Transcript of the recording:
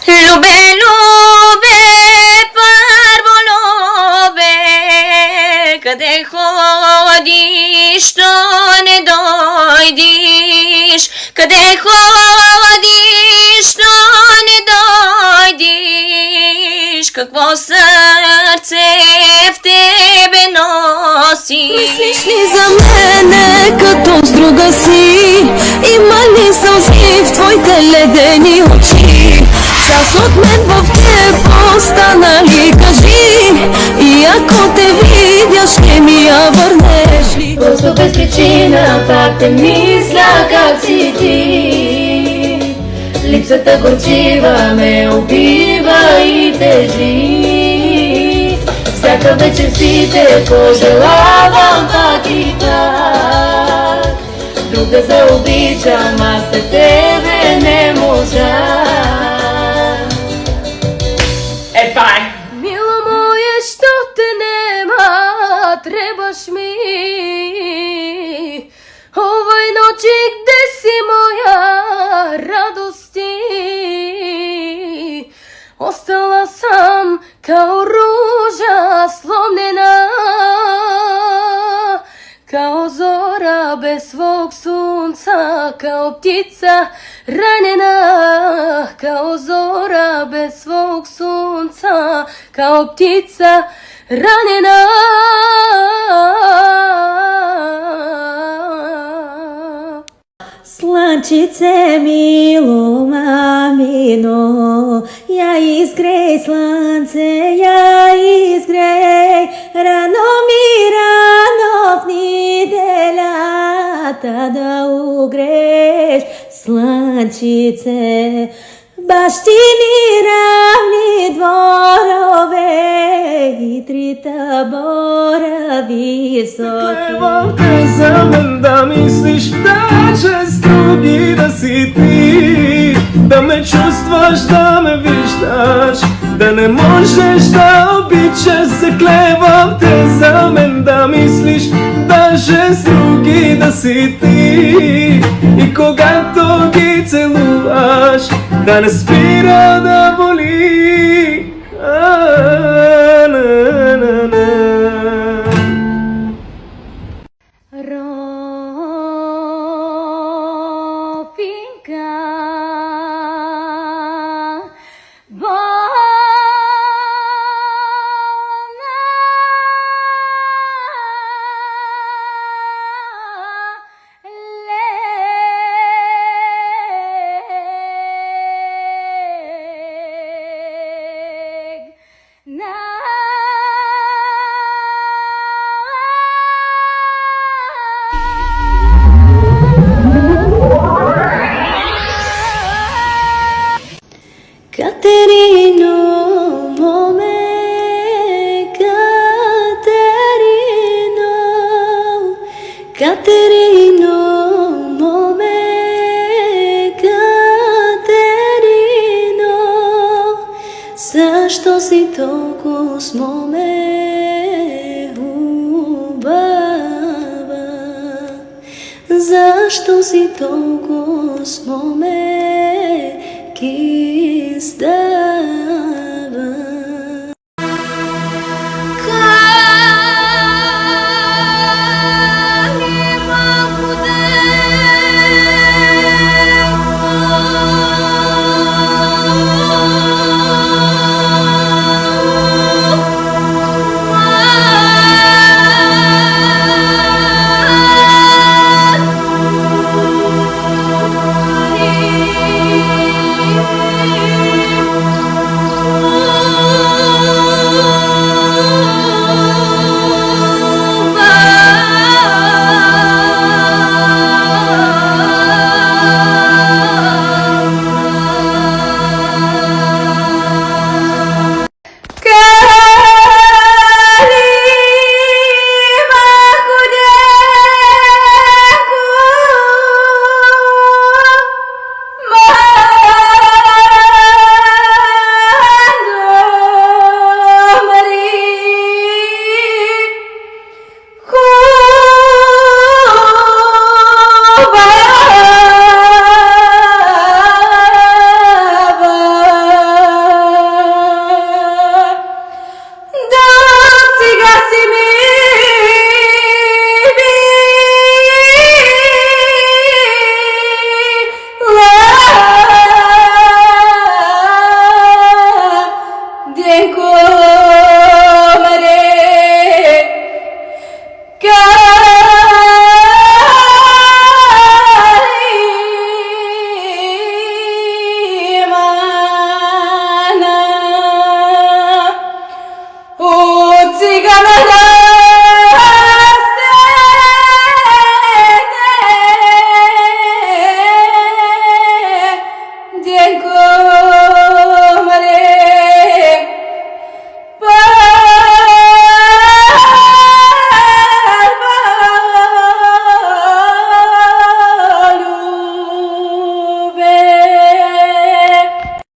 Любе, любе, първо любе, къде ходиш, то не дойдиш, къде ходиш, то не дойдиш, какво сърце в тебе носи. Мислиш ли за мене като с друга си? Има ли сълзи в твоите ледени очи? Част от мен в теб остана ли, кажи? И ако те видя, ще ми я върнеш ли? Просто без причина пак те мисля как си ти. Липсата горчива ме убива и тежи. Всяка вечер си те пожелавам пак и пак. Друга заобичам, аз след тебе не можа. Мила моя, що те нема, требаш ми. Овој ночи, где си моя радости? Остала сам као ружа сломljena, kao zora bez svog sunca, kao ptica ranjena, kao zora bez svog sunca, kao ptica ranjena. Slunčice milo mamino, ja izgrej slance, ja izgrej, rano mi ranov nedeljata da ugreš. Slunčice, baštini ravni dvorove i tri tabora visoki. Trebam te za men da misliš da će s drugi da si ti, da me čustvaš, da me vištaš, da ne možeš da običeš. Zaklevам te za men da misliš da će s drugi da si ti, i когато ги целуваш да не спира да боли. Ropinka, Katerino, mome, Katerino, Katerino, mome, Katerino, zašto si толкова с моме хубава? Защо си толкова с моме киста?